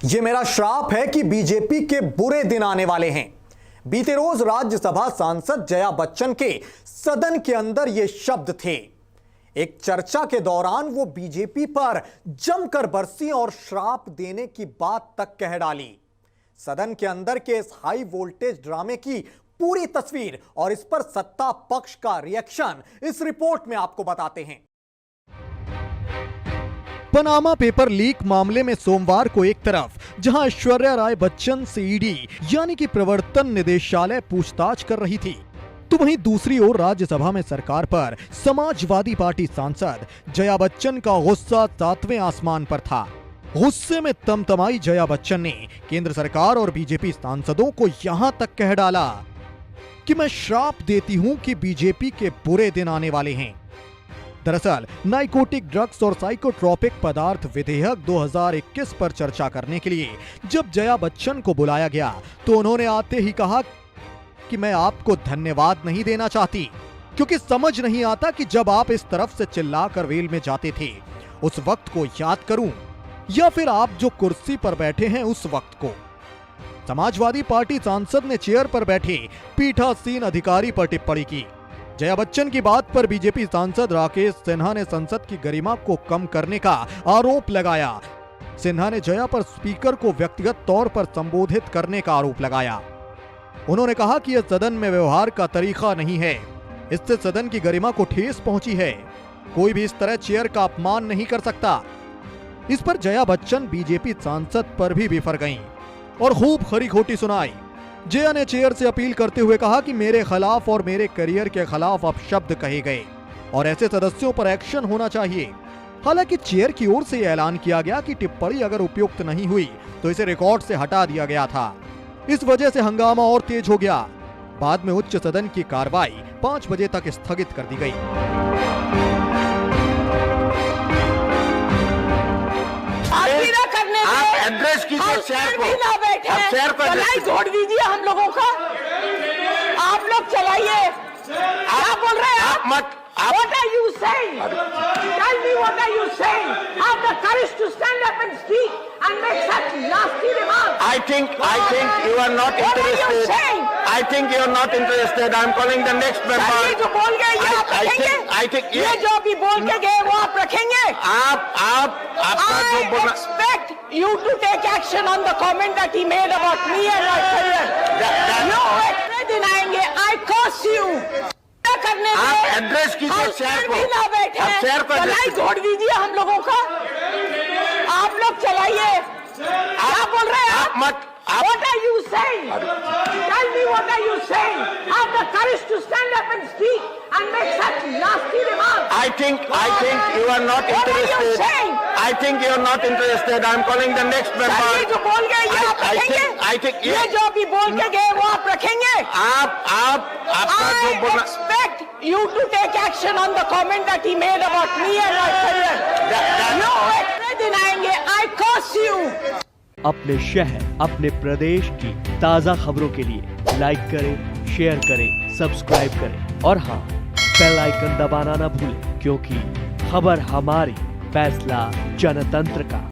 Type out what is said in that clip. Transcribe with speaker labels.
Speaker 1: ये मेरा श्राप है कि बीजेपी के बुरे दिन आने वाले हैं। बीते रोज राज्यसभा सांसद जया बच्चन के सदन के अंदर ये शब्द थे। एक चर्चा के दौरान वो बीजेपी पर जमकर बरसी और श्राप देने की बात तक कह डाली। सदन के अंदर के इस हाई वोल्टेज ड्रामे की पूरी तस्वीर और इस पर सत्ता पक्ष का रिएक्शन इस रिपोर्ट में आपको बताते हैं। पनामा पेपर लीक मामले में सोमवार को एक तरफ जहां ऐश्वर्या राय बच्चन से ईडी यानी कि प्रवर्तन निदेशालय पूछताछ कर रही थी, तो वहीं दूसरी ओर राज्यसभा में सरकार पर समाजवादी पार्टी सांसद जया बच्चन का गुस्सा 7वें आसमान पर था। गुस्से में तमतमाई जया बच्चन ने केंद्र सरकार और बीजेपी सांसदों को यहां तक कह डाला कि मैं श्राप देती हूं कि बीजेपी के बुरे दिन आने वाले हैं। दरअसल नाइकोटिक ड्रग्स और साइकोट्रोपिक पदार्थ विधेयक 2021 पर चर्चा करने के लिए जब जया बच्चन को बुलाया गया तो उन्होंने आते ही कहा कि मैं आपको धन्यवाद नहीं देना चाहती, क्योंकि समझ नहीं आता कि जब आप इस तरफ से चिल्लाकर वेल में जाते थे उस वक्त को याद करूं या फिर आप जो कुर्सी पर बैठे हैं उस वक्त को। समाजवादी पार्टी सांसद ने चेयर पर बैठे पीठासीन अधिकारी पर टिप्पणी की। जया बच्चन की बात पर बीजेपी सांसद राकेश सिन्हा ने संसद की गरिमा को कम करने का आरोप लगाया। सिन्हा ने जया पर स्पीकर को व्यक्तिगत तौर पर संबोधित करने का आरोप लगाया। उन्होंने कहा कि यह सदन में व्यवहार का तरीका नहीं है, इससे सदन की गरिमा को ठेस पहुंची है। कोई भी इस तरह चेयर का अपमान नहीं कर सकता। इस पर जया बच्चन बीजेपी सांसद पर भी बिफर गईं और खूब खरी खोटी सुनाई। जया ने चेयर से अपील करते हुए कहा कि मेरे खिलाफ और मेरे करियर के खिलाफ अपशब्द कहे गए और ऐसे सदस्यों पर एक्शन होना चाहिए। हालांकि चेयर की ओर से यह ऐलान किया गया कि टिप्पणी अगर उपयुक्त नहीं हुई तो इसे रिकॉर्ड से हटा दिया गया था। इस वजह से हंगामा और तेज हो गया। बाद में उच्च सदन की कार्रवाई 5 बजे तक स्थगित कर दी गई।
Speaker 2: आप एड्रेस कीजिए शेयर को, आप शेयर पर
Speaker 3: छोड़ दीजिए हम लोगों का। आप लोग चलाइए। क्या बोल रहे हैं आप?
Speaker 2: मत
Speaker 3: What are you saying? Tell me what are you saying? Have the courage to stand up and speak and make such nasty remarks.
Speaker 2: I think you are not
Speaker 3: What are you
Speaker 2: interested.
Speaker 3: saying?
Speaker 2: I think you are not interested. I am calling the next member.
Speaker 3: ये जो बोल गए ये आप रखेंगे?
Speaker 2: I think
Speaker 3: ये जो अभी बोल के गए वो आप रखेंगे?
Speaker 2: आपका जो
Speaker 3: I
Speaker 2: बोलना
Speaker 3: expect you to take action on the comment that he made about me and my career. You express दिलाएंगे। I curse you. करने
Speaker 2: आप एड्रेस कीजिए शेयर को, आप शेयर पर
Speaker 3: छोड़ दीजिए हम लोगों का। आप लोग चलाइए। क्या बोल रहे हैं आप?
Speaker 2: मत
Speaker 3: What are you saying? Tell me what are you saying? Have the courage to stand up and speak and make such nasty remarks.
Speaker 2: I think you are not
Speaker 3: What are you
Speaker 2: interested.
Speaker 3: saying?
Speaker 2: I think you are not interested. I am calling the next member.
Speaker 3: ये जो बोल गए ये आप रखेंगे?
Speaker 2: I think
Speaker 3: ये जो अभी बोल के गए वो आप रखेंगे?
Speaker 2: आपका जो
Speaker 3: I
Speaker 2: बोलना
Speaker 3: expect you to take action on the comment that he made about me and my career. You express दिलाएंगे। I curse you.
Speaker 4: अपने शहर अपने प्रदेश की ताजा खबरों के लिए लाइक करें, शेयर करें, सब्सक्राइब करें और हाँ, बेल आइकन दबाना ना भूलें, क्योंकि खबर हमारी, फैसला जनतंत्र का।